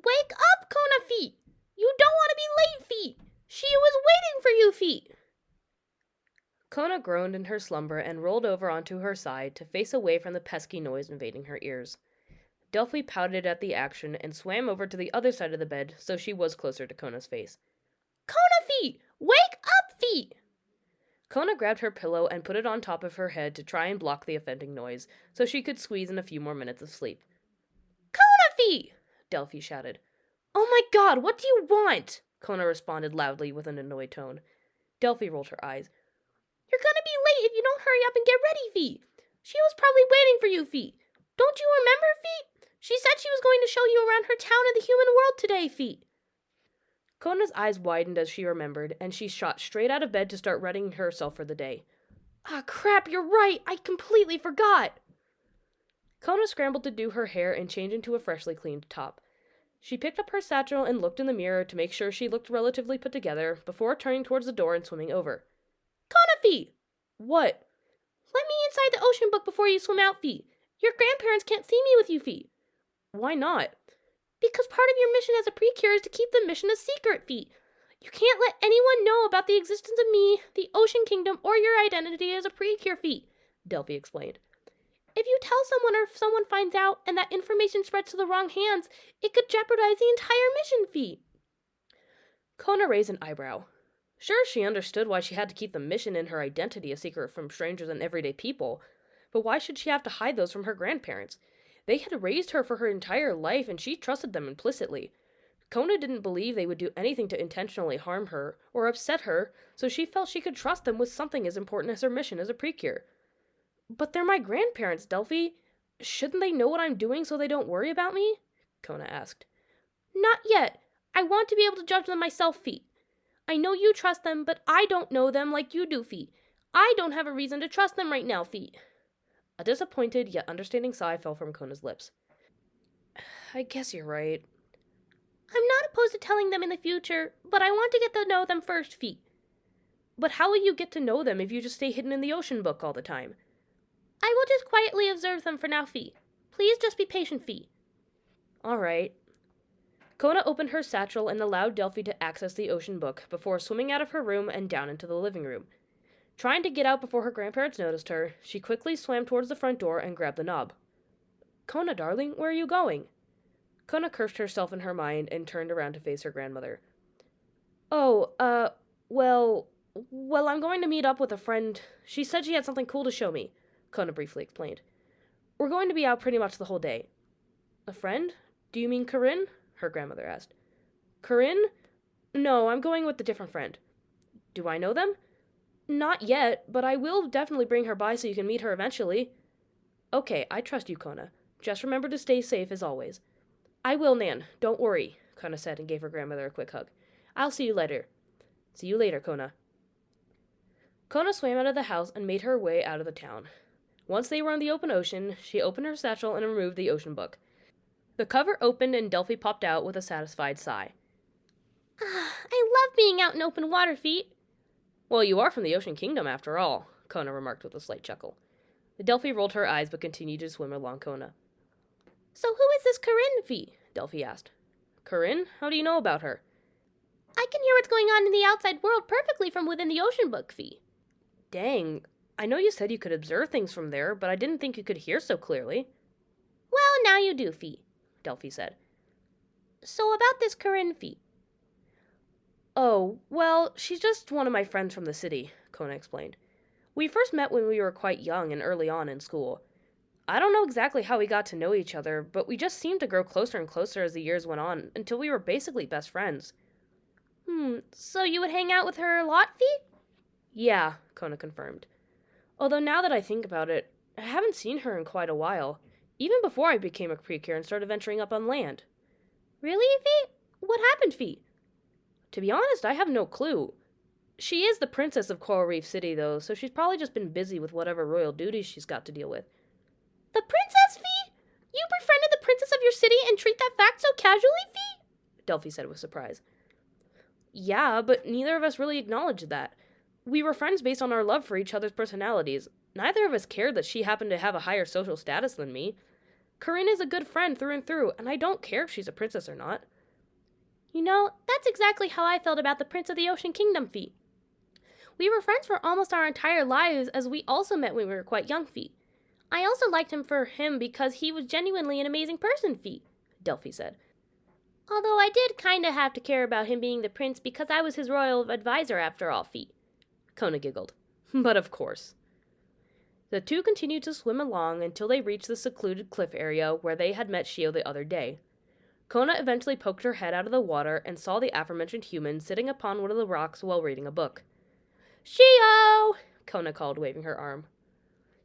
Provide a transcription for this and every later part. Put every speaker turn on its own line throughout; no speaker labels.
Wake up, Kona feet! You don't want to be late, feet! She was waiting for you, feet!
Kona groaned in her slumber and rolled over onto her side to face away from the pesky noise invading her ears. Delphi pouted at the action and swam over to the other side of the bed so she was closer to Kona's face.
Kona feet! Wake up, feet!
Kona grabbed her pillow and put it on top of her head to try and block the offending noise so she could squeeze in a few more minutes of sleep.
Kona feet!
Delphi shouted. Oh my god, what do you want? Kona responded loudly with an annoyed tone. Delphi rolled her eyes.
You're gonna be late if you don't hurry up and get ready, feet. She was probably waiting for you, feet. Don't you remember, feet? She said she was going to show you around her town and the human world today, feet.
Kona's eyes widened as she remembered, and she shot straight out of bed to start readying herself for the day. Ah, crap, you're right! I completely forgot! Kona scrambled to do her hair and change into a freshly cleaned top. She picked up her satchel and looked in the mirror to make sure she looked relatively put together before turning towards the door and swimming over.
Kona feet!
What?
Let me inside the ocean book before you swim out, feet. Your grandparents can't see me with you, feet.
Why not?
Because part of your mission as a precure is to keep the mission a secret, feet. You can't let anyone know about the existence of me, the Ocean Kingdom, or your identity as a precure, feet, Delphi explained. If you tell someone or if someone finds out and that information spreads to the wrong hands, it could jeopardize the entire mission, feet.
Kona raised an eyebrow. Sure, she understood why she had to keep the mission and her identity a secret from strangers and everyday people, but why should she have to hide those from her grandparents? They had raised her for her entire life, and she trusted them implicitly. Kona didn't believe they would do anything to intentionally harm her or upset her, so she felt she could trust them with something as important as her mission as a precure. But they're my grandparents, Delphi. Shouldn't they know what I'm doing so they don't worry about me? Kona asked.
Not yet. I want to be able to judge them myself, feet. I know you trust them, but I don't know them like you do, feet. I don't have a reason to trust them right now, feet.
A disappointed yet understanding sigh fell from Kona's lips. I guess you're right.
I'm not opposed to telling them in the future, but I want to get to know them first, feet.
But how will you get to know them if you just stay hidden in the ocean book all the time?
I will just quietly observe them for now, feet. Please just be patient, feet.
All right. Kona opened her satchel and allowed Delphi to access the ocean book before swimming out of her room and down into the living room. Trying to get out before her grandparents noticed her, she quickly swam towards the front door and grabbed the knob. Kona, darling, where are you going? Kona cursed herself in her mind and turned around to face her grandmother. Oh, well, I'm going to meet up with a friend. She said she had something cool to show me, Kona briefly explained. We're going to be out pretty much the whole day. A friend? Do you mean Corinne? Her grandmother asked. Corinne? No, I'm going with a different friend. Do I know them? Not yet, but I will definitely bring her by so you can meet her eventually. Okay, I trust you, Kona. Just remember to stay safe as always. I will, Nan. Don't worry, Kona said and gave her grandmother a quick hug. I'll see you later. See you later, Kona. Kona swam out of the house and made her way out of the town. Once they were on the open ocean, she opened her satchel and removed the ocean book. The cover opened and Delphi popped out with a satisfied sigh.
I love being out in open water, feet.
Well, you are from the Ocean Kingdom, after all, Kona remarked with a slight chuckle. Delphi rolled her eyes but continued to swim along Kona.
So who is this Corinne, feet?
Delphi asked. Corinne? How do you know about her?
I can hear what's going on in the outside world perfectly from within the ocean book, feet.
Dang, I know you said you could observe things from there, but I didn't think you could hear so clearly.
Well, now you do, feet, Delphi said. So about this Corinne, feet.
Oh, well, she's just one of my friends from the city, Kona explained. We first met when we were quite young and early on in school. I don't know exactly how we got to know each other, but we just seemed to grow closer and closer as the years went on, until we were basically best friends.
So you would hang out with her a lot, feet?
Yeah, Kona confirmed. Although now that I think about it, I haven't seen her in quite a while, even before I became a precure and started venturing up on land.
Really, feet? What happened, feet?
To be honest, I have no clue. She is the princess of Coral Reef City, though, so she's probably just been busy with whatever royal duties she's got to deal with.
The princess, feet? You befriended the princess of your city and treat that fact so casually, feet?
Delphi said with surprise. Yeah, but neither of us really acknowledged that. We were friends based on our love for each other's personalities. Neither of us cared that she happened to have a higher social status than me. Corinne is a good friend through and through, and I don't care if she's a princess or not.
You know, that's exactly how I felt about the Prince of the Ocean Kingdom feat. We were friends for almost our entire lives, as we also met when we were quite young feat. I also liked him for him because he was genuinely an amazing person feat, Delphi said. Although I did kinda have to care about him being the prince because I was his royal advisor after all feat.
Kona giggled. But of course. The two continued to swim along until they reached the secluded cliff area where they had met Shio the other day. Kona eventually poked her head out of the water and saw the aforementioned human sitting upon one of the rocks while reading a book.
Shio!
Kona called, waving her arm.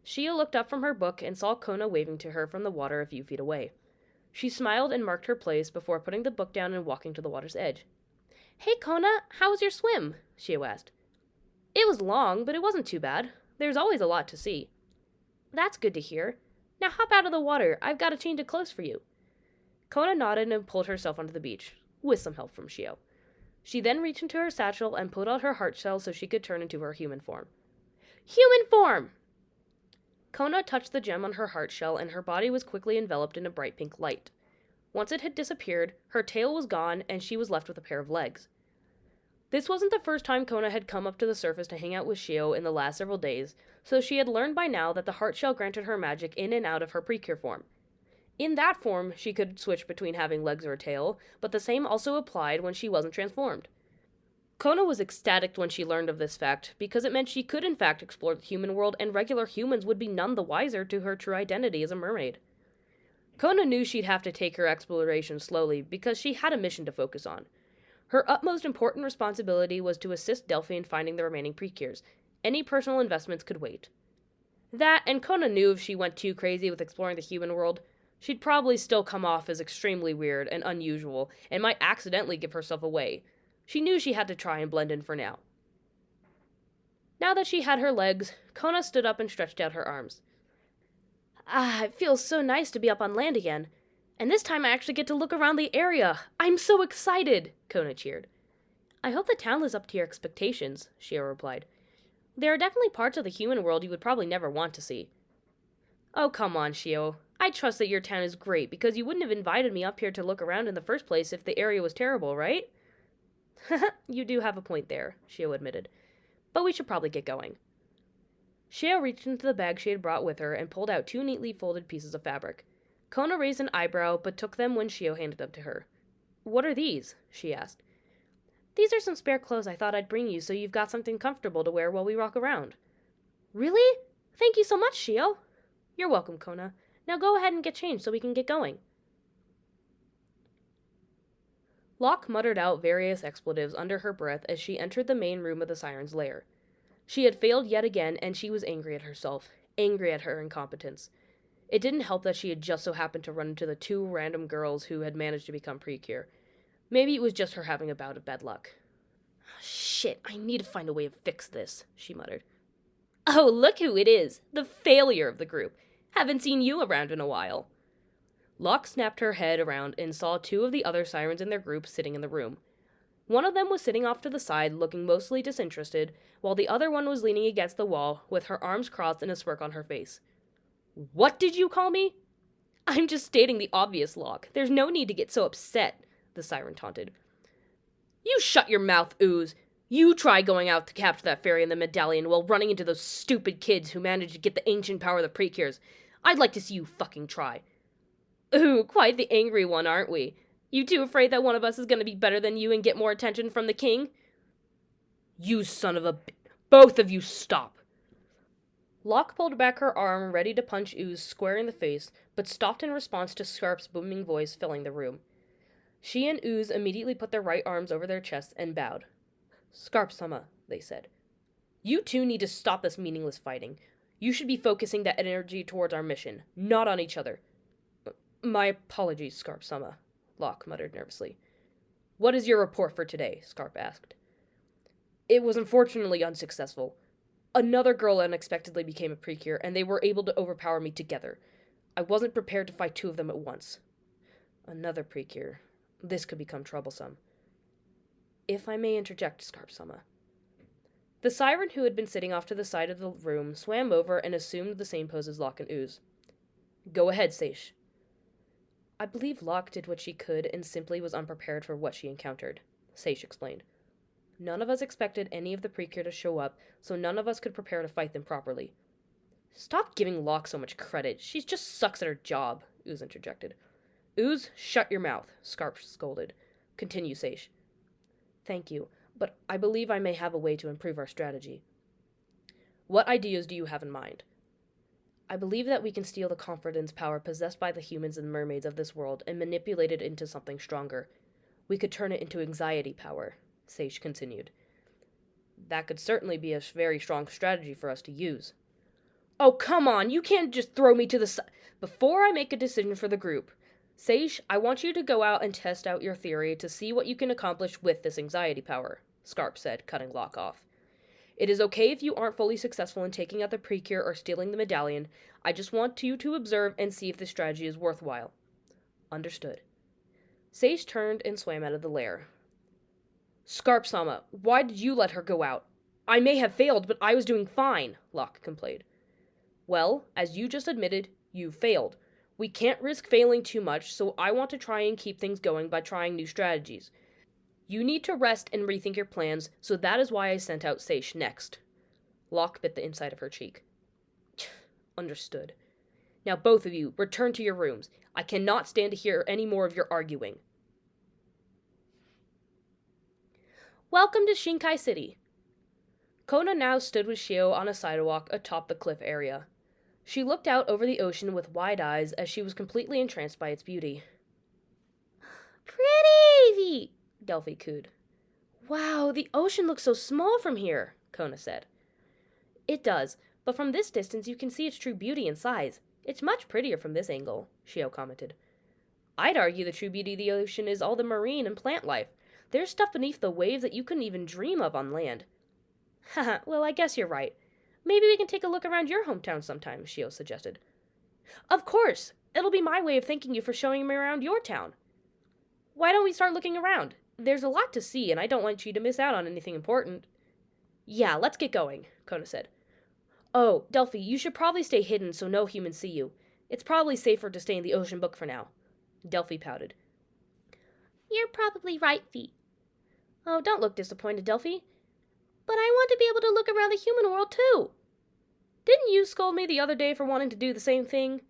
Shio looked up from her book and saw Kona waving to her from the water a few feet away. She smiled and marked her place before putting the book down and walking to the water's edge.
Hey Kona, how was your swim? Shio asked.
It was long, but it wasn't too bad. There's always a lot to see.
That's good to hear. Now hop out of the water. I've got a change of clothes for you.
Kona nodded and pulled herself onto the beach, with some help from Shio. She then reached into her satchel and pulled out her heart shell so she could turn into her human form.
Human form!
Kona touched the gem on her heart shell and her body was quickly enveloped in a bright pink light. Once it had disappeared, her tail was gone and she was left with a pair of legs. This wasn't the first time Kona had come up to the surface to hang out with Shio in the last several days, so she had learned by now that the heart shell granted her magic in and out of her Precure form. In that form, she could switch between having legs or a tail, but the same also applied when she wasn't transformed. Kona was ecstatic when she learned of this fact, because it meant she could in fact explore the human world and regular humans would be none the wiser to her true identity as a mermaid. Kona knew she'd have to take her exploration slowly, because she had a mission to focus on. Her utmost important responsibility was to assist Delphi in finding the remaining Precures. Any personal investments could wait. That, and Kona knew if she went too crazy with exploring the human world, she'd probably still come off as extremely weird and unusual, and might accidentally give herself away. She knew she had to try and blend in for now. Now that she had her legs, Kona stood up and stretched out her arms.
It feels so nice to be up on land again. And this time I actually get to look around the area. I'm so excited, Kona cheered. I hope the town lives up to your expectations, Shio replied. There are definitely parts of the human world you would probably never want to see.
Oh, come on, Shio. I trust that your town is great because you wouldn't have invited me up here to look around in the first place if the area was terrible, right? You do have a point there, Shio admitted. But we should probably get going. Shio reached into the bag she had brought with her and pulled out 2 neatly folded pieces of fabric. Kona raised an eyebrow, but took them when Shio handed them to her. What are these? She asked. These are some spare clothes I thought I'd bring you so you've got something comfortable to wear while we walk around.
Really? Thank you so much, Shio.
You're welcome, Kona. Now go ahead and get changed so we can get going. Locke muttered out various expletives under her breath as she entered the main room of the Siren's lair. She had failed yet again, and she was angry at herself, angry at her incompetence. It didn't help that she had just so happened to run into the 2 random girls who had managed to become Precure. Maybe it was just her having a bout of bad luck.
Shit, I need to find a way to fix this, she muttered.
Oh, look who it is! The failure of the group. Haven't seen you around in a while. Locke snapped her head around and saw 2 of the other Sirens in their group sitting in the room. One of them was sitting off to the side, looking mostly disinterested, while the other one was leaning against the wall, with her arms crossed and a smirk on her face. What did you call me? I'm just stating the obvious, Locke. There's no need to get so upset, the Siren taunted. You shut your mouth, Ooze. You try going out to capture that fairy in the medallion while running into those stupid kids who managed to get the ancient power of the Precures. I'd like to see you fucking try. Ooh, quite the angry one, aren't we? You 2 afraid that one of us is going to be better than you and get more attention from the king? You son of a both of you stop. Locke pulled back her arm, ready to punch Ooze square in the face, but stopped in response to Scarp's booming voice filling the room. She and Ooze immediately put their right arms over their chests and bowed. Scarp-sama, they said. You 2 need to stop this meaningless fighting. You should be focusing that energy towards our mission, not on each other. My apologies, Scarp-sama, Locke muttered nervously. What is your report for today? Scarp asked. It was unfortunately unsuccessful. Another girl unexpectedly became a Precure, and they were able to overpower me together. I wasn't prepared to fight 2 of them at once. Another Precure. This could become troublesome. If I may interject, Scarp-sama. The Siren, who had been sitting off to the side of the room, swam over and assumed the same pose as Locke and Ooze. Go ahead, Seish. I believe Locke did what she could and simply was unprepared for what she encountered, Sage explained. None of us expected any of the Precure to show up, so none of us could prepare to fight them properly. Stop giving Locke so much credit. She just sucks at her job, Ooze interjected. Ooze, shut your mouth, Scarp scolded. Continue, Sage. Thank you, but I believe I may have a way to improve our strategy. What ideas do you have in mind? I believe that we can steal the confidence power possessed by the humans and mermaids of this world and manipulate it into something stronger. We could turn it into anxiety power, Sage continued. That could certainly be a very strong strategy for us to use. Oh, come on, you can't just throw me to the side. Before I make a decision for the group, Sage, I want you to go out and test out your theory to see what you can accomplish with this anxiety power, Scarp said, cutting Locke off. It is okay if you aren't fully successful in taking out the Precure or stealing the medallion. I just want you to observe and see if this strategy is worthwhile. Understood. Sage turned and swam out of the lair. Scarp-sama, why did you let her go out? I may have failed, but I was doing fine, Locke complained. Well, as you just admitted, you failed. We can't risk failing too much, so I want to try and keep things going by trying new strategies. You need to rest and rethink your plans, so that is why I sent out Sage next. Locke bit the inside of her cheek. Understood. Now both of you, return to your rooms. I cannot stand to hear any more of your arguing.
Welcome to Shinkai City.
Kona now stood with Shio on a sidewalk atop the cliff area. She looked out over the ocean with wide eyes as she was completely entranced by its beauty.
Pretty!
Delphi cooed. Wow, the ocean looks so small from here, Kona said. It does, but from this distance you can see its true beauty and size. It's much prettier from this angle, Shio commented. I'd argue the true beauty of the ocean is all the marine and plant life. There's stuff beneath the waves that you couldn't even dream of on land. Haha, well, I guess you're right. Maybe we can take a look around your hometown sometime, Shio suggested. Of course! It'll be my way of thanking you for showing me around your town. Why don't we start looking around? There's a lot to see, and I don't want you to miss out on anything important. Yeah, let's get going, Kona said. Oh, Delphi, you should probably stay hidden so no humans see you. It's probably safer to stay in the ocean book for now. Delphi pouted.
You're probably right, Feet.
Oh, don't look disappointed, Delphi.
But I want to be able to look around the human world, too.
Didn't you scold me the other day for wanting to do the same thing?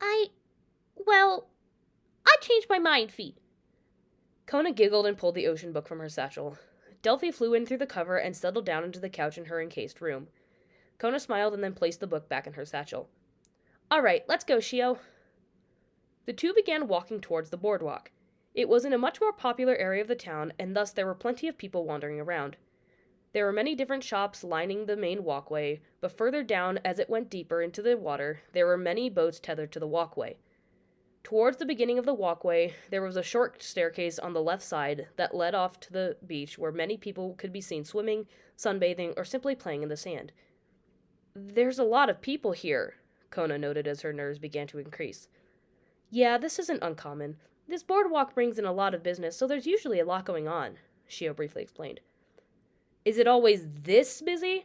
I changed my mind, Feet.
Kona giggled and pulled the ocean book from her satchel. Delphi flew in through the cover and settled down into the couch in her encased room. Kona smiled and then placed the book back in her satchel. All right, let's go, Shio. The two began walking towards the boardwalk. It was in a much more popular area of the town, and thus there were plenty of people wandering around. There were many different shops lining the main walkway, but further down, as it went deeper into the water, there were many boats tethered to the walkway. Towards the beginning of the walkway, there was a short staircase on the left side that led off to the beach where many people could be seen swimming, sunbathing, or simply playing in the sand. There's a lot of people here, Kona noted as her nerves began to increase. Yeah, this isn't uncommon. This boardwalk brings in a lot of business, so there's usually a lot going on, Shio briefly explained. Is it always this busy?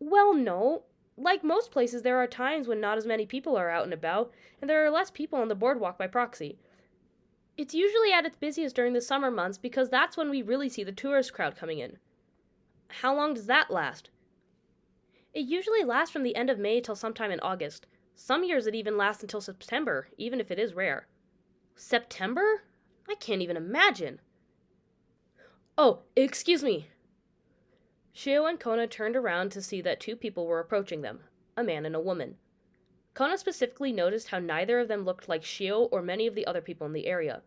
Well, no. Like most places, there are times when not as many people are out and about, and there are less people on the boardwalk by proxy. It's usually at its busiest during the summer months because that's when we really see the tourist crowd coming in. How long does that last? It usually lasts from the end of May till sometime in August. Some years it even lasts until September, even if it is rare. September? I can't even imagine. Oh, excuse me. Shio and Kona turned around to see that two people were approaching them, a man and a woman. Kona specifically noticed how neither of them looked like Shio or many of the other people in the area.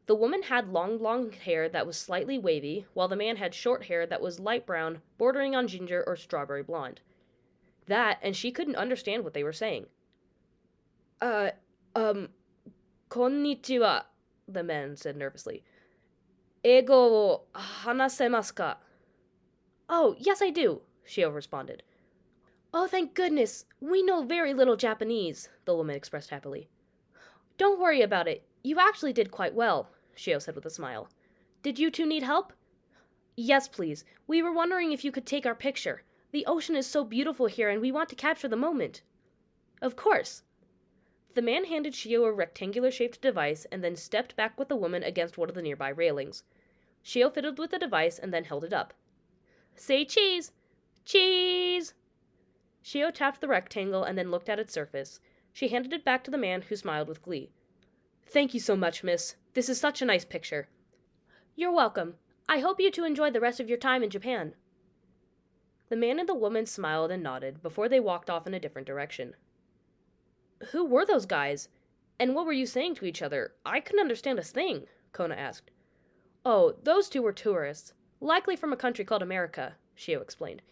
The woman had long hair that was slightly wavy, while the man had short hair that was light brown, bordering on ginger or strawberry blonde. That, and she couldn't understand what they were saying. Konnichiwa, the man said nervously. Eigo wo hanasemasu ka? Oh, yes I do, Shio responded. Oh, thank goodness. We know very little Japanese, the woman expressed happily. Don't worry about it. You actually did quite well, Shio said with a smile. Did you two need help? Yes, please. We were wondering if you could take our picture. The ocean is so beautiful here and we want to capture the moment. Of course. The man handed Shio a rectangular-shaped device and then stepped back with the woman against one of the nearby railings. Shio fiddled with the device and then held it up. "Say cheese! Cheese!" Shio tapped the rectangle and then looked at its surface. She handed it back to the man, who smiled with glee. "Thank you so much, miss. This is such a nice picture."
"You're welcome. I hope you two enjoy the rest of your time in Japan."
The man and the woman smiled and nodded before they walked off in a different direction. "Who were those guys? And what were you saying to each other? I couldn't understand a thing," Kona asked. "Oh, those two were tourists, likely from a country called America," Shio explained.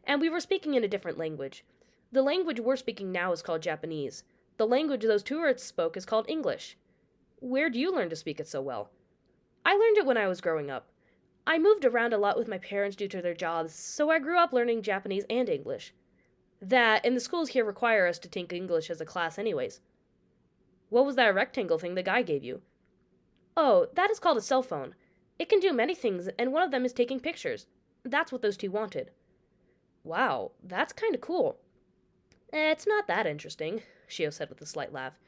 "And we were speaking in a different language. The language we're speaking now is called Japanese. The language those tourists spoke is called English. Where'd you learn to speak it so well?" "I learned it when I was growing up. I moved around a lot with my parents due to their jobs, so I grew up learning Japanese and English. That, and the schools here require us to take English as a class anyways." "What was that rectangle thing the guy gave you?" "Oh, that is called a cell phone. It can do many things, and one of them is taking pictures. That's what those two wanted." "Wow, that's kinda cool." "It's not that interesting," Shio said with a slight laugh.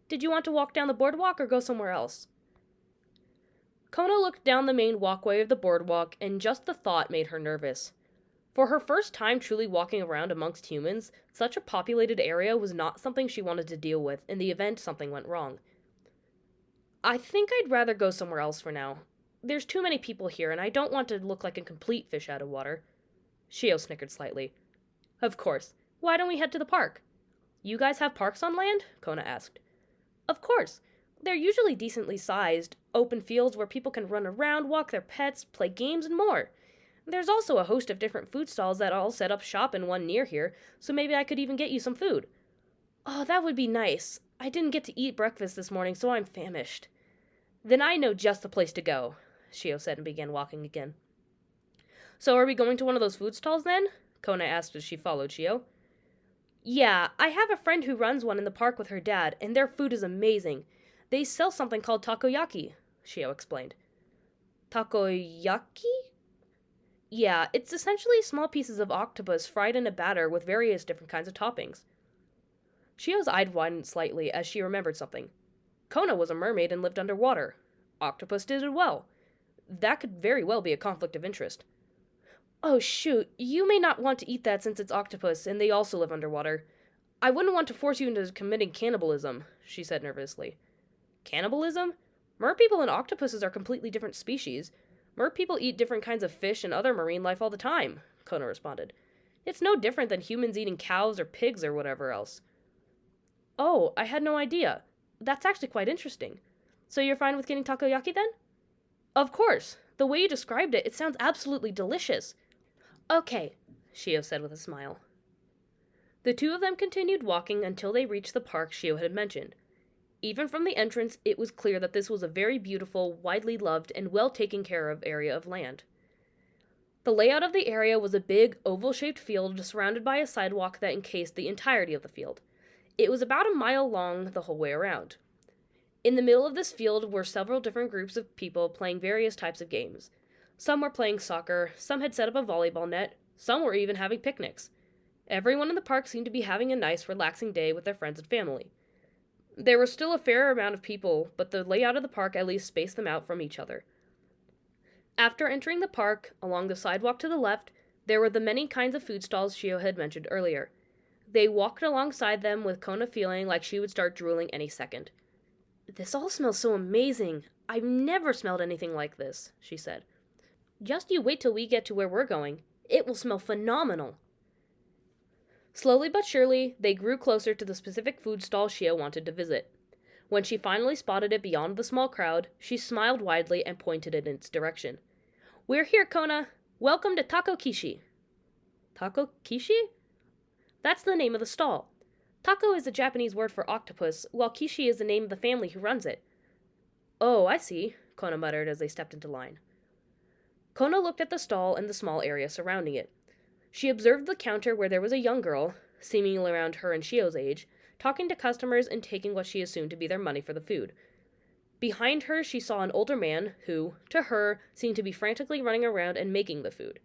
"Did you want to walk down the boardwalk or go somewhere else?" Kona looked down the main walkway of the boardwalk, and just the thought made her nervous. For her first time truly walking around amongst humans, such a populated area was not something she wanted to deal with in the event something went wrong. "I think I'd rather go somewhere else for now. There's too many people here, and I don't want to look like a complete fish out of water." Shio snickered slightly. "Of course. Why don't we head to the park?" "You guys have parks on land?" Kona asked. "Of course. They're usually decently sized, open fields where people can run around, walk their pets, play games, and more. There's also a host of different food stalls that all set up shop in one near here, so maybe I could even get you some food." "Oh, that would be nice. I didn't get to eat breakfast this morning, so I'm famished." "Then I know just the place to go," Shio said and began walking again. "So are we going to one of those food stalls then?" Kona asked as she followed Shio. "Yeah, I have a friend who runs one in the park with her dad, and their food is amazing. They sell something called takoyaki," Shio explained. "Takoyaki?" "Yeah, it's essentially small pieces of octopus fried in a batter with various different kinds of toppings." Shio's eyes widened slightly as she remembered something. Kona was a mermaid and lived underwater. Octopus did as well. That could very well be a conflict of interest. "Oh shoot, you may not want to eat that since it's octopus and they also live underwater. I wouldn't want to force you into committing cannibalism," she said nervously. "Cannibalism? Mer people and octopuses are completely different species. Mer people eat different kinds of fish and other marine life all the time," Kona responded. "It's no different than humans eating cows or pigs or whatever else." "Oh, I had no idea. That's actually quite interesting. So you're fine with getting takoyaki then?" "Of course. The way you described it, it sounds absolutely delicious." "Okay," Shio said with a smile. The two of them continued walking until they reached the park Shio had mentioned. Even from the entrance, it was clear that this was a very beautiful, widely loved, and well taken care of area of land. The layout of the area was a big, oval-shaped field surrounded by a sidewalk that encased the entirety of the field. It was about a mile long the whole way around. In the middle of this field were several different groups of people playing various types of games. Some were playing soccer, some had set up a volleyball net, some were even having picnics. Everyone in the park seemed to be having a nice, relaxing day with their friends and family. There was still a fair amount of people, but the layout of the park at least spaced them out from each other. After entering the park, along the sidewalk to the left, there were the many kinds of food stalls Shio had mentioned earlier. They walked alongside them with Kona feeling like she would start drooling any second. "This all smells so amazing. I've never smelled anything like this," she said. "Just you wait till we get to where we're going. It will smell phenomenal." Slowly but surely, they grew closer to the specific food stall Shio wanted to visit. When she finally spotted it beyond the small crowd, she smiled widely and pointed in its direction. "We're here, Kona. Welcome to Taco Kishi." "Taco Kishi?" "That's the name of the stall. Taco is the Japanese word for octopus, while Kishi is the name of the family who runs it." "Oh, I see," Kona muttered as they stepped into line. Kona looked at the stall and the small area surrounding it. She observed the counter where there was a young girl, seemingly around her and Shio's age, talking to customers and taking what she assumed to be their money for the food. Behind her, she saw an older man who, to her, seemed to be frantically running around and making the food.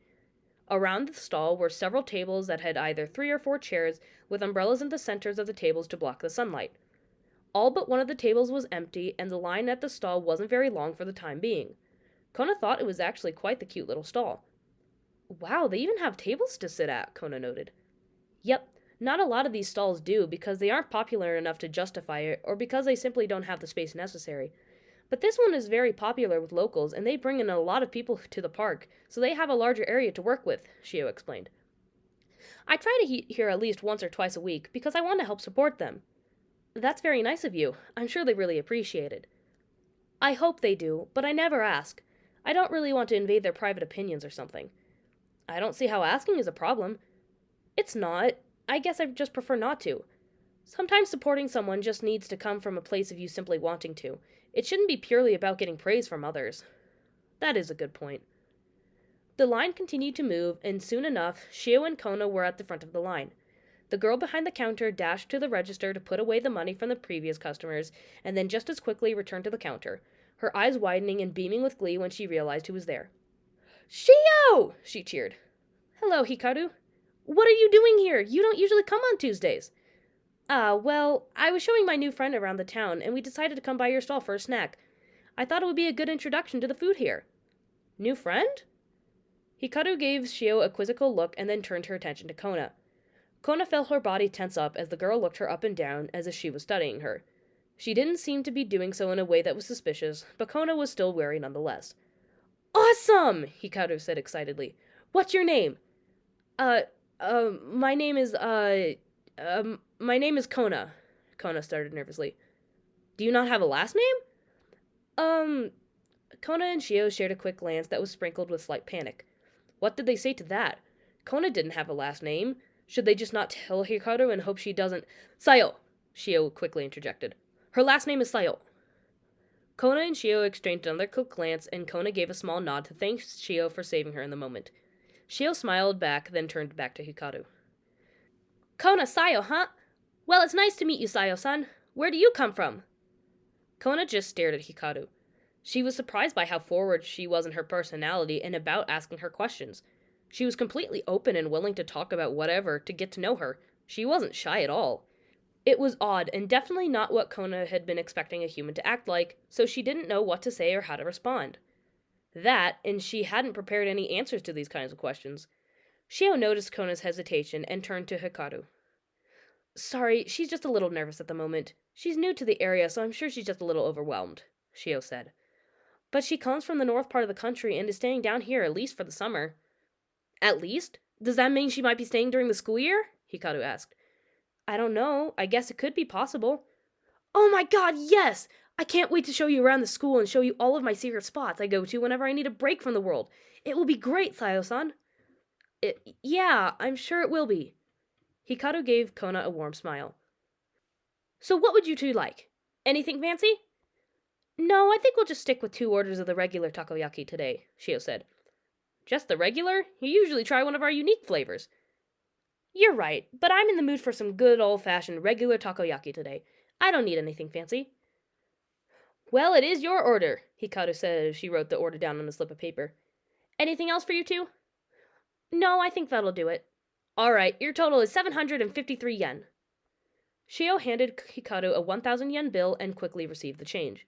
Around the stall were several tables that had either 3 or 4 chairs, with umbrellas in the centers of the tables to block the sunlight. All but one of the tables was empty, and the line at the stall wasn't very long for the time being. Kona thought it was actually quite the cute little stall. Wow, they even have tables to sit at, Kona noted. Yep, not a lot of these stalls do because they aren't popular enough to justify it or because they simply don't have the space necessary. But this one is very popular with locals and they bring in a lot of people to the park, so they have a larger area to work with, Shio explained. I try to eat here at least once or twice a week because I want to help support them. That's very nice of you. I'm sure they really appreciate it. I hope they do, but I never ask. I don't really want to invade their private opinions or something. I don't see how asking is a problem. It's not. I guess I just prefer not to. Sometimes supporting someone just needs to come from a place of you simply wanting to. It shouldn't be purely about getting praise from others. That is a good point. The line continued to move, and soon enough, Shio and Kona were at the front of the line. The girl behind the counter dashed to the register to put away the money from the previous customers, and then just as quickly returned to the counter, her eyes widening and beaming with glee when she realized who was there. Shio! She cheered. Hello, Hikaru. What are you doing here? You don't usually come on Tuesdays. Well, I was showing my new friend around the town, and we decided to come by your stall for a snack. I thought it would be a good introduction to the food here. New friend? Hikaru gave Shio a quizzical look and then turned her attention to Kona. Kona felt her body tense up as the girl looked her up and down as if she was studying her. She didn't seem to be doing so in a way that was suspicious, but Kona was still wary nonetheless. Awesome! Hikaru said excitedly. What's your name? My name is Kona. Kona started nervously. Do you not have a last name? Kona and Shio shared a quick glance that was sprinkled with slight panic. What did they say to that? Kona didn't have a last name. Should they just not tell Hikaru and hope she doesn't— Sayo! Shio quickly interjected. Her last name is Sayo. Kona and Shio exchanged another quick glance, and Kona gave a small nod to thank Shio for saving her in the moment. Shio smiled back, then turned back to Hikaru. Kona Sayo, huh? Well, it's nice to meet you, Sayo-san. Where do you come from? Kona just stared at Hikaru. She was surprised by how forward she was in her personality and about asking her questions. She was completely open and willing to talk about whatever to get to know her. She wasn't shy at all. It was odd and definitely not what Kona had been expecting a human to act like, so she didn't know what to say or how to respond. That, and she hadn't prepared any answers to these kinds of questions. Shio noticed Kona's hesitation and turned to Hikaru. Sorry, she's just a little nervous at the moment. She's new to the area, so I'm sure she's just a little overwhelmed, Shio said. But she comes from the north part of the country and is staying down here at least for the summer. At least? Does that mean she might be staying during the school year? Hikaru asked. I don't know. I guess it could be possible. Oh my god, yes! I can't wait to show you around the school and show you all of my secret spots I go to whenever I need a break from the world. It will be great, Sayo-san. Yeah, I'm sure it will be. Hikaru gave Kona a warm smile. So what would you two like? Anything fancy? No, I think we'll just stick with 2 orders of the regular takoyaki today, Shio said. Just the regular? You usually try one of our unique flavors. You're right, but I'm in the mood for some good old-fashioned regular takoyaki today. I don't need anything fancy. Well, it is your order, Hikaru said as she wrote the order down on a slip of paper. Anything else for you two? No, I think that'll do it. All right, your total is 753 yen. Shio handed Hikaru a 1,000 yen bill and quickly received the change.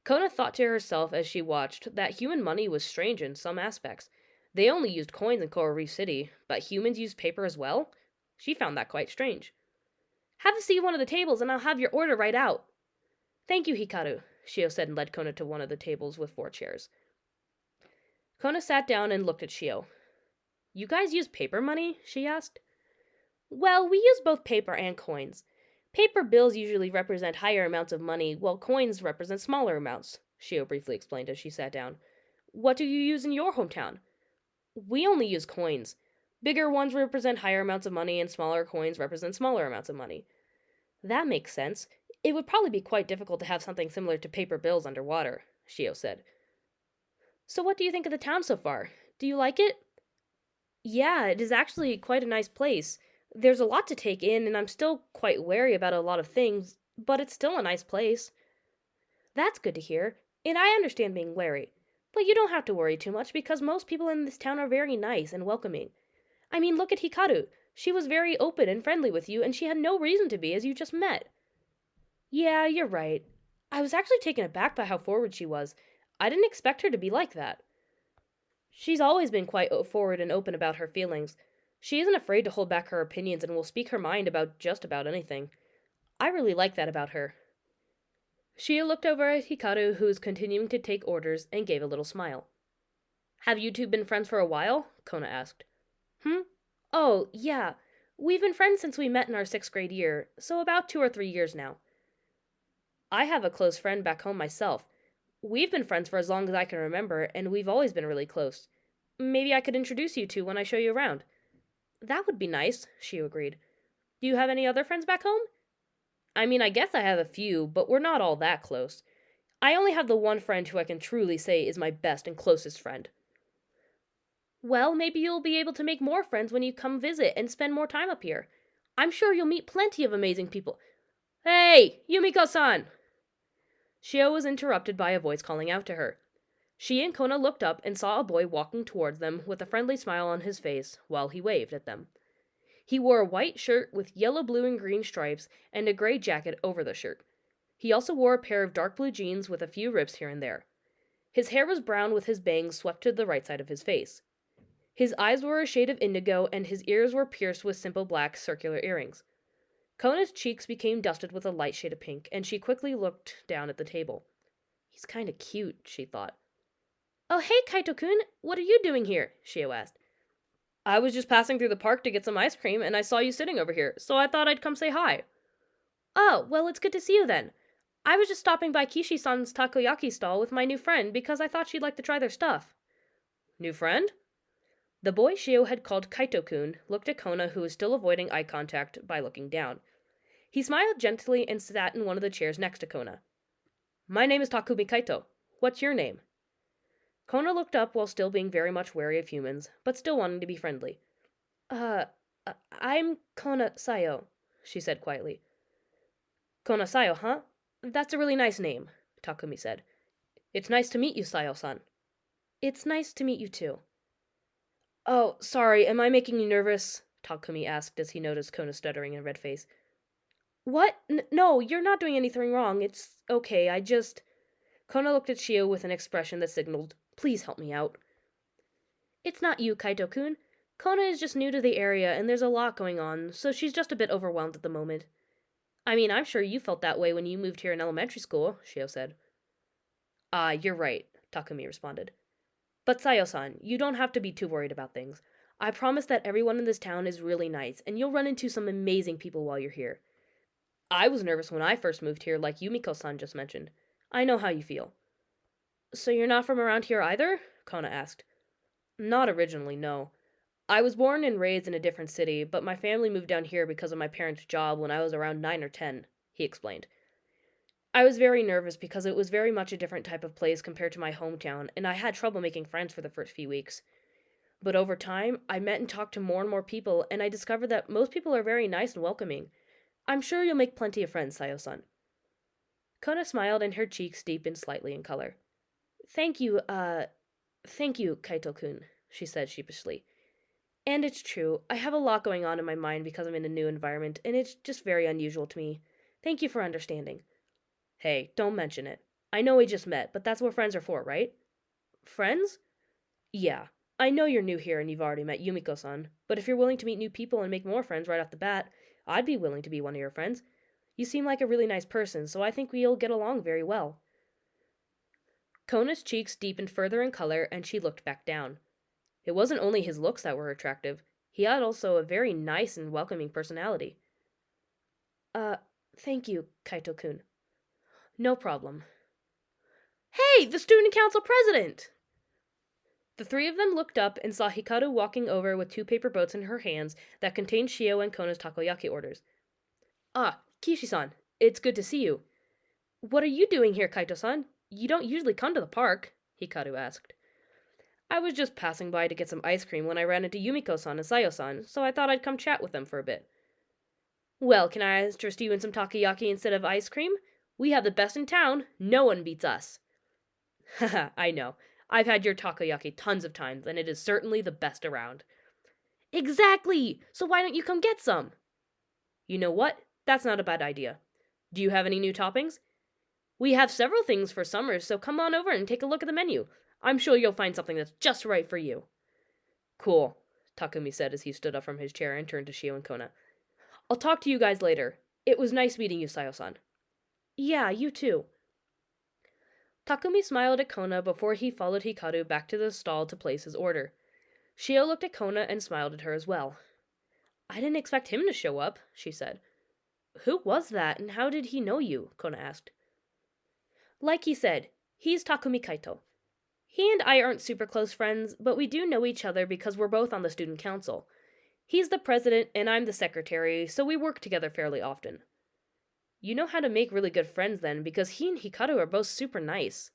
Kona thought to herself as she watched that human money was strange in some aspects. They only used coins in Coral Reef City, but humans used paper as well? She found that quite strange. Have a seat at one of the tables and I'll have your order right out. Thank you, Hikaru, Shio said and led Kona to one of the tables with 4 chairs. Kona sat down and looked at Shio. You guys use paper money? She asked. Well, we use both paper and coins. Paper bills usually represent higher amounts of money, while coins represent smaller amounts, Shio briefly explained as she sat down. What do you use in your hometown? We only use coins. Bigger ones represent higher amounts of money, and smaller coins represent smaller amounts of money. That makes sense. It would probably be quite difficult to have something similar to paper bills underwater, Shio said. So what do you think of the town so far? Do you like it? Yeah, it is actually quite a nice place. There's a lot to take in, and I'm still quite wary about a lot of things, but it's still a nice place. That's good to hear, and I understand being wary. But you don't have to worry too much because most people in this town are very nice and welcoming. I mean, look at Hikaru. She was very open and friendly with you, and she had no reason to be as you just met. Yeah, you're right. I was actually taken aback by how forward she was. I didn't expect her to be like that. She's always been quite forward and open about her feelings. She isn't afraid to hold back her opinions and will speak her mind about just about anything. I really like that about her. Shia looked over at Hikaru, who was continuing to take orders, and gave a little smile. Have you two been friends for a while? Kona asked. Hmm? Oh, yeah. We've been friends since we met in our 6th grade year, so about 2 or 3 years now. I have a close friend back home myself. We've been friends for as long as I can remember, and we've always been really close. Maybe I could introduce you two when I show you around. That would be nice, Shio agreed. Do you have any other friends back home? I mean, I guess I have a few, but we're not all that close. I only have the one friend who I can truly say is my best and closest friend. Well, maybe you'll be able to make more friends when you come visit and spend more time up here. I'm sure you'll meet plenty of amazing people. Hey, Yumiko-san! Shio was interrupted by a voice calling out to her. She and Kona looked up and saw a boy walking towards them with a friendly smile on his face while he waved at them. He wore a white shirt with yellow, blue, and green stripes and a gray jacket over the shirt. He also wore a pair of dark blue jeans with a few rips here and there. His hair was brown with his bangs swept to the right side of his face. His eyes were a shade of indigo and his ears were pierced with simple black circular earrings. Kona's cheeks became dusted with a light shade of pink, and she quickly looked down at the table. He's kinda cute, she thought. Oh, hey, Kaito-kun, what are you doing here? Shio asked. I was just passing through the park to get some ice cream, and I saw you sitting over here, so I thought I'd come say hi. Oh, well, it's good to see you then. I was just stopping by Kishi-san's takoyaki stall with my new friend because I thought she'd like to try their stuff. New friend? The boy Shio had called Kaito-kun looked at Kona, who was still avoiding eye contact by looking down. He smiled gently and sat in one of the chairs next to Kona. My name is Takumi Kaito. What's your name? Kona looked up while still being very much wary of humans, but still wanting to be friendly. Uh, I'm Kona Sayo, she said quietly. Kona Sayo, huh? That's a really nice name, Takumi said. It's nice to meet you, Sayo-san. It's nice to meet you too. Oh, sorry, am I making you nervous? Takumi asked as he noticed Kona's stuttering and red face. What? No, you're not doing anything wrong. It's okay, I just... Kona looked at Shio with an expression that signaled, please help me out. It's not you, Kaito-kun. Kona is just new to the area and there's a lot going on, so she's just a bit overwhelmed at the moment. I mean, I'm sure you felt that way when you moved here in elementary school, Shio said. Ah, you're right, Takumi responded. But Sayo-san, you don't have to be too worried about things. I promise that everyone in this town is really nice, and you'll run into some amazing people while you're here. I was nervous when I first moved here, like Yumiko-san just mentioned. I know how you feel. So you're not from around here either? Kona asked. Not originally, no. I was born and raised in a different city, but my family moved down here because of my parents' job when I was around 9 or 10, he explained. I was very nervous because it was very much a different type of place compared to my hometown, and I had trouble making friends for the first few weeks. But over time, I met and talked to more and more people, and I discovered that most people are very nice and welcoming. I'm sure you'll make plenty of friends, Sayo-san. Kona smiled and her cheeks deepened slightly in color. Thank you, Kaito-kun, she said sheepishly. And it's true, I have a lot going on in my mind because I'm in a new environment, and it's just very unusual to me. Thank you for understanding. Hey, don't mention it. I know we just met, but that's what friends are for, right? Friends? Yeah. I know you're new here and you've already met Yumiko-san, but if you're willing to meet new people and make more friends right off the bat, I'd be willing to be one of your friends. You seem like a really nice person, so I think we'll get along very well. Kona's cheeks deepened further in color, and she looked back down. It wasn't only his looks that were attractive. He had also a very nice and welcoming personality. Thank you, Kaito-kun. No problem. Hey, the student council president! The three of them looked up and saw Hikaru walking over with 2 paper boats in her hands that contained Shio and Kona's takoyaki orders. Ah, Kishi-san, it's good to see you. What are you doing here, Kaito-san? You don't usually come to the park, Hikaru asked. I was just passing by to get some ice cream when I ran into Yumiko-san and Sayo-san, so I thought I'd come chat with them for a bit. Well, can I interest you in some takoyaki instead of ice cream? We have the best in town. No one beats us. Haha, I know. I've had your takoyaki tons of times, and it is certainly the best around. Exactly! So why don't you come get some? You know what? That's not a bad idea. Do you have any new toppings? We have several things for summer, so come on over and take a look at the menu. I'm sure you'll find something that's just right for you. Cool, Takumi said as he stood up from his chair and turned to Shio and Kona. I'll talk to you guys later. It was nice meeting you, Sayo-san. Yeah, you too. Takumi smiled at Kona before he followed Hikaru back to the stall to place his order. Shio looked at Kona and smiled at her as well. I didn't expect him to show up, she said. Who was that, and how did he know you? Kona asked. Like he said, he's Takumi Kaito. He and I aren't super close friends, but we do know each other because we're both on the student council. He's the president and I'm the secretary, so we work together fairly often. You know how to make really good friends then, because he and Hikaru are both super nice.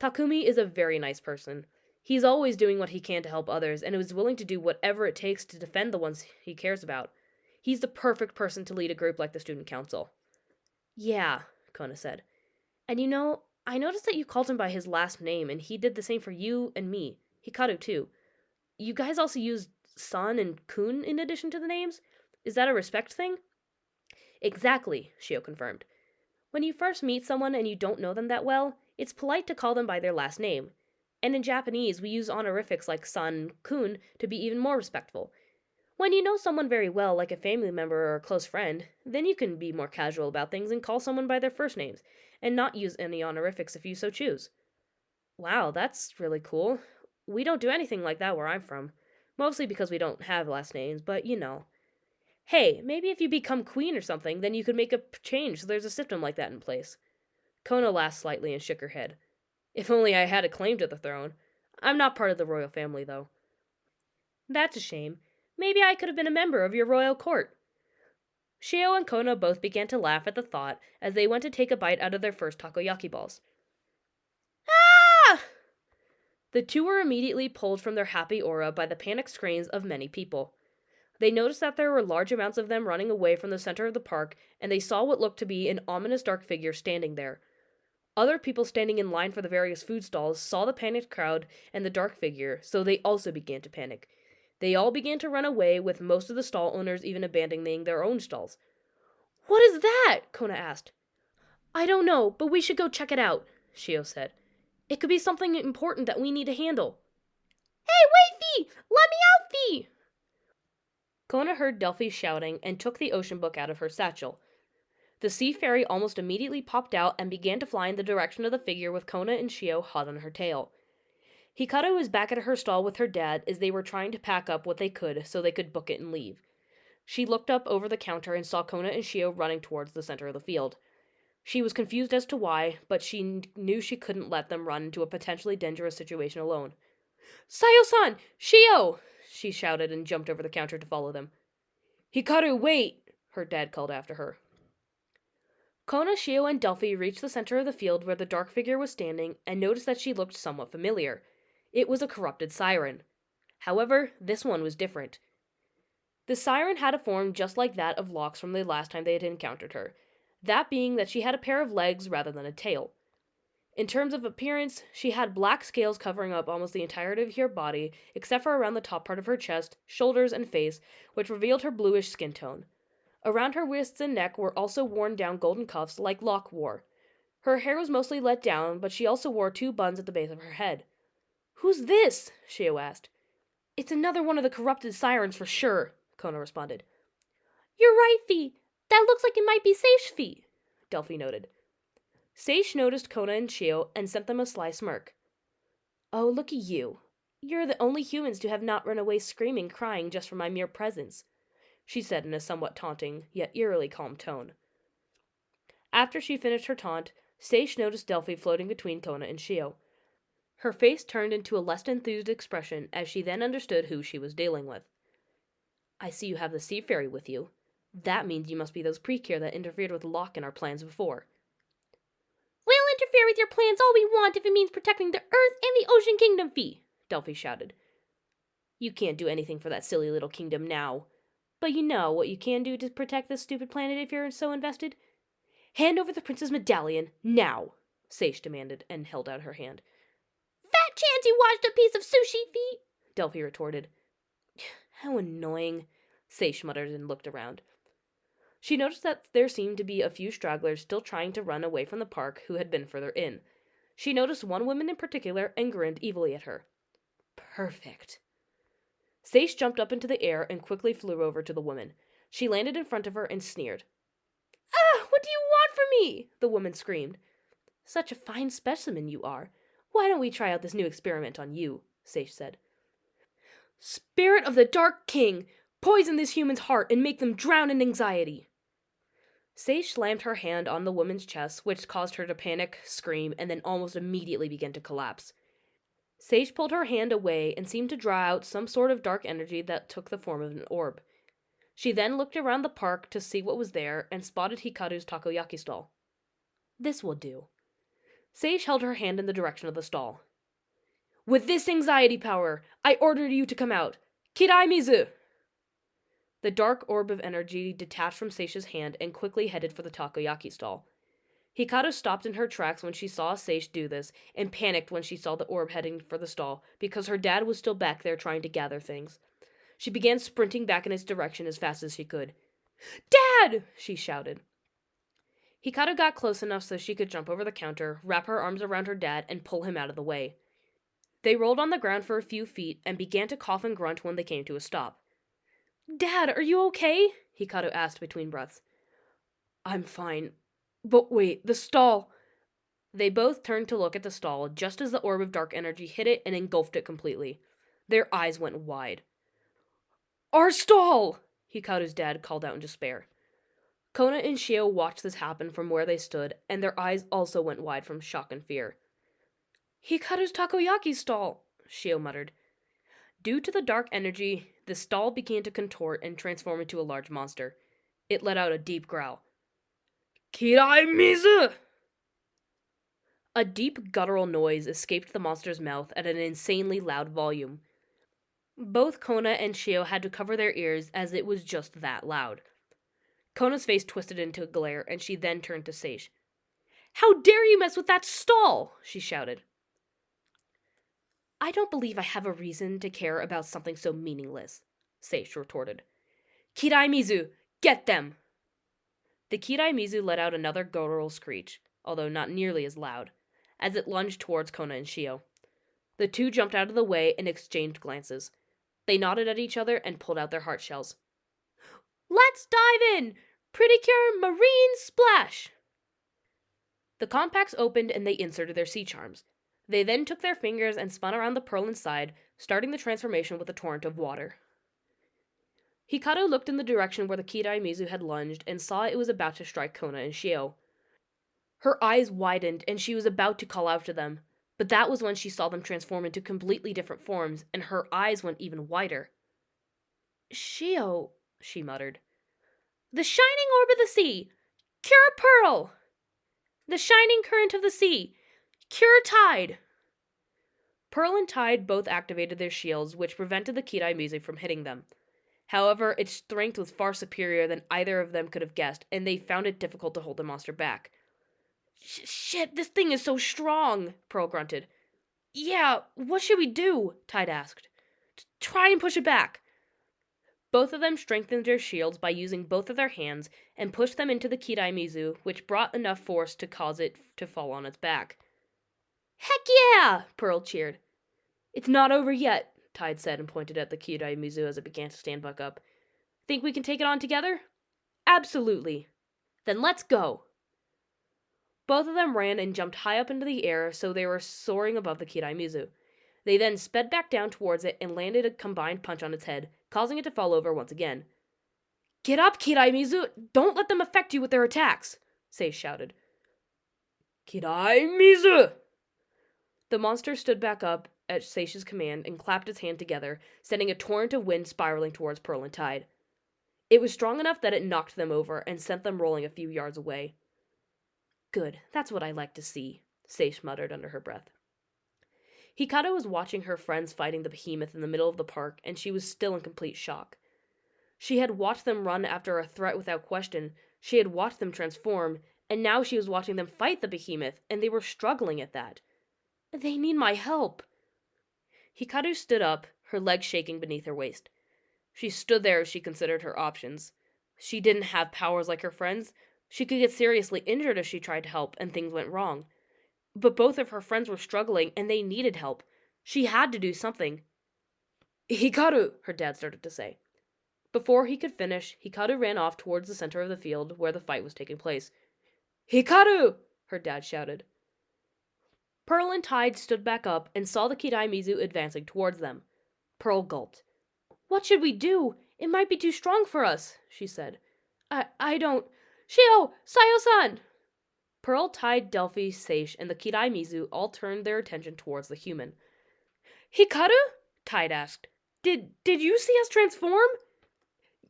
Takumi is a very nice person. He's always doing what he can to help others, and is willing to do whatever it takes to defend the ones he cares about. He's the perfect person to lead a group like the student council. Yeah, Kona said. And you know, I noticed that you called him by his last name, and he did the same for you and me. Hikaru, too. You guys also use san and kun in addition to the names? Is that a respect thing? Exactly, Shio confirmed. When you first meet someone and you don't know them that well, it's polite to call them by their last name. And in Japanese, we use honorifics like san, kun to be even more respectful. When you know someone very well, like a family member or a close friend, then you can be more casual about things and call someone by their first names, and not use any honorifics if you so choose. Wow, that's really cool. We don't do anything like that where I'm from. Mostly because we don't have last names, but you know. Hey, maybe if you become queen or something, then you could make a change so there's a system like that in place. Kona laughed slightly and shook her head. If only I had a claim to the throne. I'm not part of the royal family, though. That's a shame. Maybe I could have been a member of your royal court. Shio and Kona both began to laugh at the thought as they went to take a bite out of their first takoyaki balls. Ah! The two were immediately pulled from their happy aura by the panicked screams of many people. They noticed that there were large amounts of them running away from the center of the park, and they saw what looked to be an ominous dark figure standing there. Other people standing in line for the various food stalls saw the panicked crowd and the dark figure, so they also began to panic. They all began to run away, with most of the stall owners even abandoning their own stalls. What is that? Kona asked. I don't know, but we should go check it out, Shio said. It could be something important that we need to handle. Hey, wait, Fee! Let me out, Fee! Kona heard Delphi shouting and took the ocean book out of her satchel. The sea fairy almost immediately popped out and began to fly in the direction of the figure with Kona and Shio hot on her tail. Hikaru was back at her stall with her dad as they were trying to pack up what they could so they could book it and leave. She looked up over the counter and saw Kona and Shio running towards the center of the field. She was confused as to why, but she knew she couldn't let them run into a potentially dangerous situation alone. Sayo-san! Shio! She shouted and jumped over the counter to follow them. Hikaru, wait! Her dad called after her. Kona, Shio, and Delphi reached the center of the field where the dark figure was standing and noticed that she looked somewhat familiar. It was a corrupted siren. However, this one was different. The siren had a form just like that of Locke's from the last time they had encountered her, that being that she had a pair of legs rather than a tail. In terms of appearance, she had black scales covering up almost the entirety of her body, except for around the top part of her chest, shoulders, and face, which revealed her bluish skin tone. Around her wrists and neck were also worn down golden cuffs like Locke wore. Her hair was mostly let down, but she also wore 2 buns at the base of her head. Who's this? Shio asked. It's another one of the corrupted sirens for sure, Kona responded. You're right, Fee. That looks like it might be Seish Fee, Delphi noted. Seish noticed Kona and Shio and sent them a sly smirk. Oh, looky you. You're the only humans to have not run away screaming, crying just for my mere presence, she said in a somewhat taunting, yet eerily calm tone. After she finished her taunt, Seish noticed Delphi floating between Kona and Shio. Her face turned into a less enthused expression as she then understood who she was dealing with. I see you have the sea fairy with you. That means you must be those Precure that interfered with Locke in our plans before. We'll interfere with your plans all we want if it means protecting the Earth and the Ocean Kingdom, Fee, Delphi shouted. You can't do anything for that silly little kingdom now. But you know what you can do to protect this stupid planet if you're so invested? Hand over the prince's medallion, now, Seish demanded and held out her hand. Fat chance you watched a piece of sushi, Fee, Delphi retorted. How annoying, Seish muttered and looked around. She noticed that there seemed to be a few stragglers still trying to run away from the park who had been further in. She noticed one woman in particular and grinned evilly at her. Perfect. Sage jumped up into the air and quickly flew over to the woman. She landed in front of her and sneered. "Ah, what do you want from me?" the woman screamed. "Such a fine specimen you are. Why don't we try out this new experiment on you?" Sage said. "Spirit of the Dark King! Poison this human's heart and make them drown in anxiety!" Sage slammed her hand on the woman's chest, which caused her to panic, scream, and then almost immediately begin to collapse. Sage pulled her hand away and seemed to draw out some sort of dark energy that took the form of an orb. She then looked around the park to see what was there and spotted Hikaru's takoyaki stall. This will do. Sage held her hand in the direction of the stall. "With this anxiety power, I order you to come out. Kirai Mizu!" The dark orb of energy detached from Sage's hand and quickly headed for the takoyaki stall. Hikaru stopped in her tracks when she saw Sage do this, and panicked when she saw the orb heading for the stall, because her dad was still back there trying to gather things. She began sprinting back in its direction as fast as she could. "Dad!" she shouted. Hikaru got close enough so she could jump over the counter, wrap her arms around her dad, and pull him out of the way. They rolled on the ground for a few feet and began to cough and grunt when they came to a stop. "Dad, are you okay?" Hikaru asked between breaths. "I'm fine. But wait, the stall." They both turned to look at the stall just as the orb of dark energy hit it and engulfed it completely. Their eyes went wide. "Our stall!" Hikaru's dad called out in despair. Kona and Shio watched this happen from where they stood, and their eyes also went wide from shock and fear. "Hikaru's takoyaki stall," Shio muttered. Due to the dark energy, the stall began to contort and transform into a large monster. It let out a deep growl. "Kirai Mizu!" A deep guttural noise escaped the monster's mouth at an insanely loud volume. Both Kona and Shio had to cover their ears as it was just that loud. Kona's face twisted into a glare, and she then turned to Sage. "How dare you mess with that stall!" she shouted. "I don't believe I have a reason to care about something so meaningless," Sage retorted. "Kirai Mizu, get them!" The Kirai Mizu let out another guttural screech, although not nearly as loud, as it lunged towards Kona and Shio. The two jumped out of the way and exchanged glances. They nodded at each other and pulled out their heart shells. "Let's dive in! Precure Marine Splash!" The compacts opened and they inserted their sea charms. They then took their fingers and spun around the pearl inside, starting the transformation with a torrent of water. Hikaru looked in the direction where the Kirai Mizu had lunged and saw it was about to strike Kona and Shio. Her eyes widened and she was about to call out to them, but that was when she saw them transform into completely different forms and her eyes went even wider. "Shio," she muttered. "The shining orb of the sea! Cure pearl! The shining current of the sea! Cure tide!" Pearl and Tide both activated their shields, which prevented the Kirai Mizu from hitting them. However, its strength was far superior than either of them could have guessed, and they found it difficult to hold the monster back. Shit, this thing is so strong," Pearl grunted. "Yeah, what should we do?" Tide asked. "Try and push it back." Both of them strengthened their shields by using both of their hands and pushed them into the Kirai Mizu, which brought enough force to cause it to fall on its back. "Heck yeah!" Pearl cheered. "It's not over yet," Tide said and pointed at the Kirai Mizu as it began to stand back up. "Think we can take it on together?" "Absolutely." "Then let's go." Both of them ran and jumped high up into the air so they were soaring above the Kirai Mizu. They then sped back down towards it and landed a combined punch on its head, causing it to fall over once again. "Get up, Kirai Mizu! Don't let them affect you with their attacks!" Sei shouted. "Kirai Mizu!" The monster stood back up at Seisha's command and clapped its hands together, sending a torrent of wind spiraling towards Pearl and Tide. It was strong enough that it knocked them over and sent them rolling a few yards away. "Good, that's what I like to see," Seish muttered under her breath. Hikaru was watching her friends fighting the behemoth in the middle of the park, and she was still in complete shock. She had watched them run after a threat without question, she had watched them transform, and now she was watching them fight the behemoth, and they were struggling at that. "They need my help." Hikaru stood up, her legs shaking beneath her waist. She stood there as she considered her options. She didn't have powers like her friends. She could get seriously injured if she tried to help and things went wrong. But both of her friends were struggling and they needed help. She had to do something. Hikaru, her dad started to say. Before he could finish, Hikaru ran off towards the center of the field where the fight was taking place. Hikaru! Her dad shouted. Pearl and Tide stood back up and saw the Kidai Mizu advancing towards them. Pearl gulped. What should we do? It might be too strong for us, she said. I don't... Shio! Sayo-san! Pearl, Tide, Delphi, Seish, and the Kidai Mizu all turned their attention towards the human. Hikaru? Tide asked. Did you see us transform?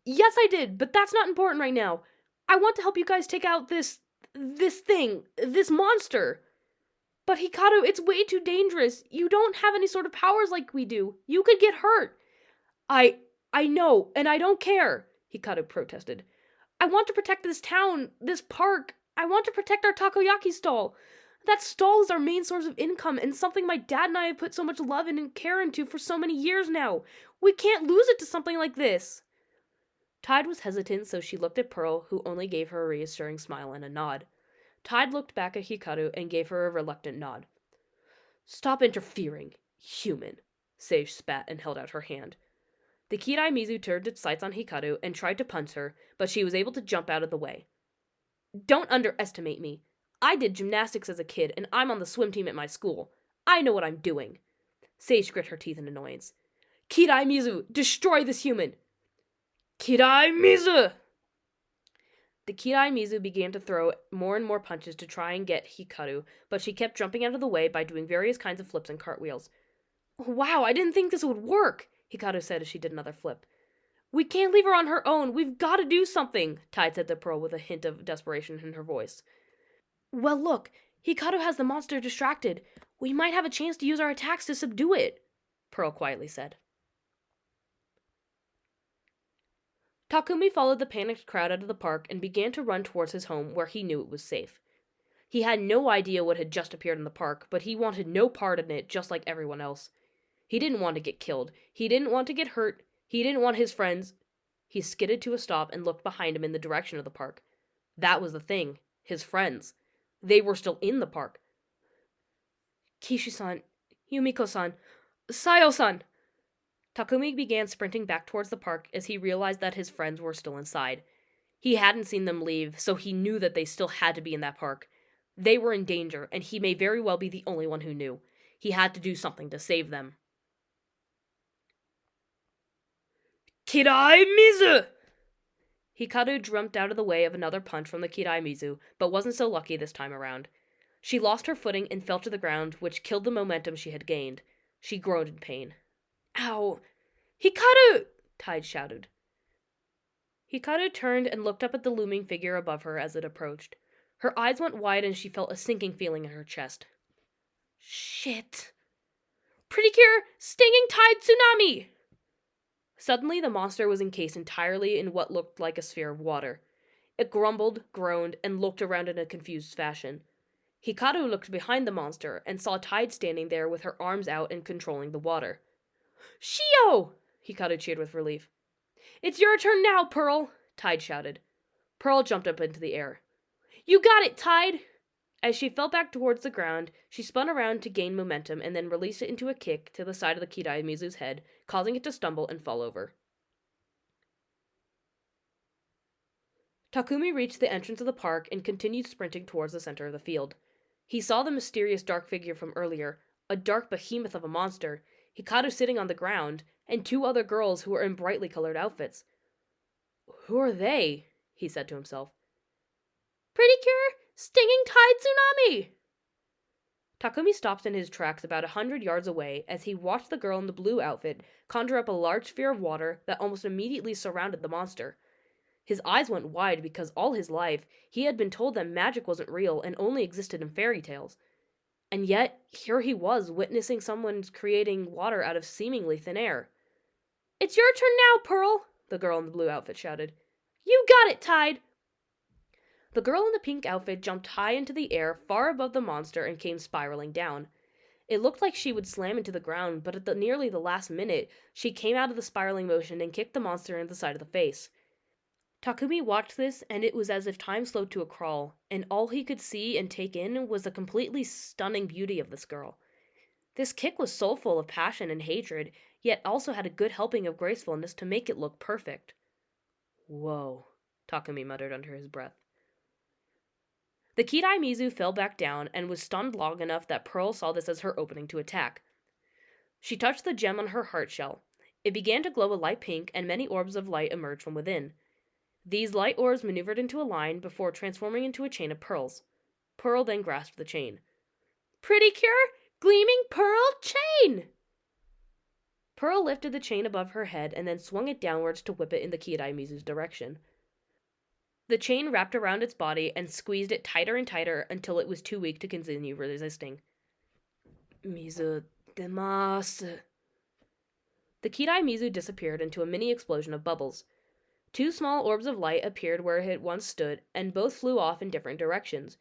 Yes, I did, but that's not important right now. I want to help you guys take out this monster. But Hikaru, it's way too dangerous. You don't have any sort of powers like we do. You could get hurt. I know, and I don't care, Hikaru protested. I want to protect this town, this park. I want to protect our takoyaki stall. That stall is our main source of income and something my dad and I have put so much love and care into for so many years now. We can't lose it to something like this. Tide was hesitant, so she looked at Pearl, who only gave her a reassuring smile and a nod. Tide looked back at Hikaru and gave her a reluctant nod. Stop interfering, human, Sage spat and held out her hand. The Kidai Mizu turned its sights on Hikaru and tried to punch her, but she was able to jump out of the way. Don't underestimate me. I did gymnastics as a kid, and I'm on the swim team at my school. I know what I'm doing. Sage grit her teeth in annoyance. Kidai Mizu, destroy this human! Kidai Mizu! The Kidai Mizu began to throw more and more punches to try and get Hikaru, but she kept jumping out of the way by doing various kinds of flips and cartwheels. Wow, I didn't think this would work, Hikaru said as she did another flip. We can't leave her on her own. We've got to do something, Tide said to Pearl with a hint of desperation in her voice. Well, look, Hikaru has the monster distracted. We might have a chance to use our attacks to subdue it, Pearl quietly said. Takumi followed the panicked crowd out of the park and began to run towards his home where he knew it was safe. He had no idea what had just appeared in the park, but he wanted no part in it just like everyone else. He didn't want to get killed. He didn't want to get hurt. He didn't want his friends. He skidded to a stop and looked behind him in the direction of the park. That was the thing. His friends. They were still in the park. Kishi-san, Yumiko-san, Sayo-san! Takumi began sprinting back towards the park as he realized that his friends were still inside. He hadn't seen them leave, so he knew that they still had to be in that park. They were in danger, and he may very well be the only one who knew. He had to do something to save them. Kidai Mizu! Hikaru jumped out of the way of another punch from the Kidai Mizu, but wasn't so lucky this time around. She lost her footing and fell to the ground, which killed the momentum she had gained. She groaned in pain. Ow! Hikaru! Tide shouted. Hikaru turned and looked up at the looming figure above her as it approached. Her eyes went wide and she felt a sinking feeling in her chest. Shit. Precure! Stinging Tide Tsunami! Suddenly the monster was encased entirely in what looked like a sphere of water. It grumbled, groaned, and looked around in a confused fashion. Hikaru looked behind the monster and saw Tide standing there with her arms out and controlling the water. Shio! Hikaru cheered with relief. It's your turn now, Pearl! Tide shouted. Pearl jumped up into the air. You got it, Tide! As she fell back towards the ground, she spun around to gain momentum and then released it into a kick to the side of the Kidai Mizu's head, causing it to stumble and fall over. Takumi reached the entrance of the park and continued sprinting towards the center of the field. He saw the mysterious dark figure from earlier, a dark behemoth of a monster, Hikaru sitting on the ground, and two other girls who were in brightly colored outfits. Who are they? He said to himself. Precure! Stinging Tide Tsunami! Takumi stopped in his tracks about 100 yards away as he watched the girl in the blue outfit conjure up a large sphere of water that almost immediately surrounded the monster. His eyes went wide because all his life he had been told that magic wasn't real and only existed in fairy tales. And yet, here he was witnessing someone creating water out of seemingly thin air. It's your turn now, Pearl, the girl in the blue outfit shouted. You got it, Tide! The girl in the pink outfit jumped high into the air far above the monster and came spiraling down. It looked like she would slam into the ground, but at nearly the last minute, she came out of the spiraling motion and kicked the monster in the side of the face. Takumi watched this, and it was as if time slowed to a crawl, and all he could see and take in was the completely stunning beauty of this girl. This kick was so full of passion and hatred, yet also had a good helping of gracefulness to make it look perfect. Whoa, Takumi muttered under his breath. The Kidai Mizu fell back down and was stunned long enough that Pearl saw this as her opening to attack. She touched the gem on her heart shell. It began to glow a light pink, and many orbs of light emerged from within. These light orbs maneuvered into a line before transforming into a chain of pearls. Pearl then grasped the chain. Precure, gleaming pearl chain! Pearl lifted the chain above her head and then swung it downwards to whip it in the Kidai Mizu's direction. The chain wrapped around its body and squeezed it tighter and tighter until it was too weak to continue resisting. Mizu demasu. The Kidai Mizu disappeared into a mini explosion of bubbles. Two small orbs of light appeared where it had once stood, and both flew off in different directions.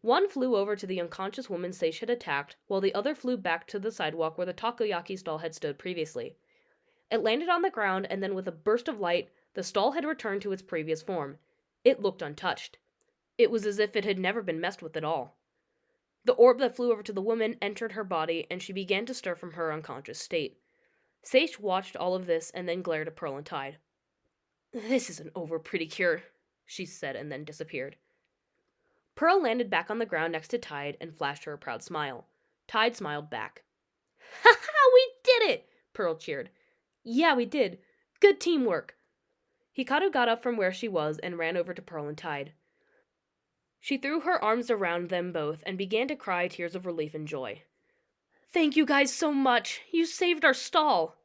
One flew over to the unconscious woman Seish had attacked, while the other flew back to the sidewalk where the takoyaki stall had stood previously. It landed on the ground, and then with a burst of light, the stall had returned to its previous form. It looked untouched. It was as if it had never been messed with at all. The orb that flew over to the woman entered her body, and she began to stir from her unconscious state. Seish watched all of this and then glared at Pearl and Tide. This isn't over, Precure, she said, and then disappeared. Pearl landed back on the ground next to Tide and flashed her a proud smile. Tide smiled back. Ha ha, we did it! Pearl cheered. Yeah, we did. Good teamwork. Hikaru got up from where she was and ran over to Pearl and Tide. She threw her arms around them both and began to cry tears of relief and joy. Thank you guys so much. You saved our stall.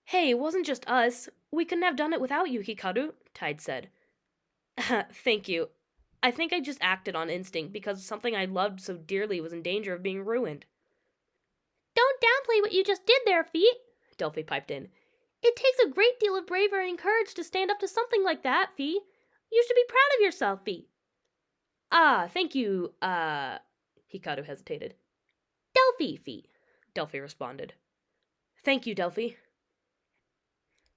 Hey, it wasn't just us. We couldn't have done it without you, Hikaru, Tide said. Thank you. I think I just acted on instinct because something I loved so dearly was in danger of being ruined.
Don't downplay what you just did there, Feet, Delphi piped in. It takes a great deal of bravery and courage to stand up to something like that, Fee. You should be proud of yourself, Fee.
Ah, thank you, Hikaru hesitated.
Delphi, Fee,
Delphi responded. Thank you, Delphi.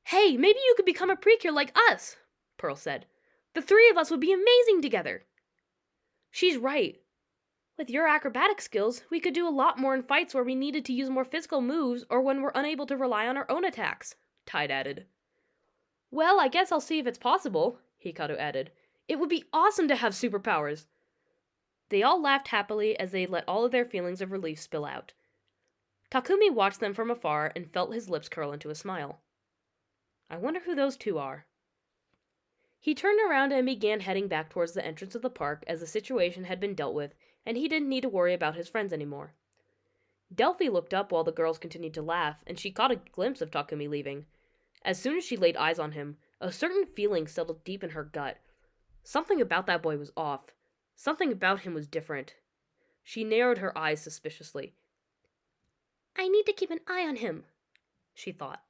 Hey, maybe you could become a Precure like us, Pearl said. The three of us would be amazing together. She's right. With your acrobatic skills, we could do a lot more in fights where we needed to use more physical moves or when we're unable to rely on our own attacks, Tide added. Well, I guess I'll see if it's possible, Hikaru added. It would be awesome to have superpowers. They all laughed happily as they let all of their feelings of relief spill out. Takumi watched them from afar and felt his lips curl into a smile. I wonder who those two are. He turned around and began heading back towards the entrance of the park as the situation had been dealt with, and he didn't need to worry about his friends anymore. Delphi looked up while the girls continued to laugh, and she caught a glimpse of Takumi leaving. As soon as she laid eyes on him, a certain feeling settled deep in her gut. Something about that boy was off. Something about him was different. She narrowed her eyes suspiciously. I need to keep an eye on him, she thought.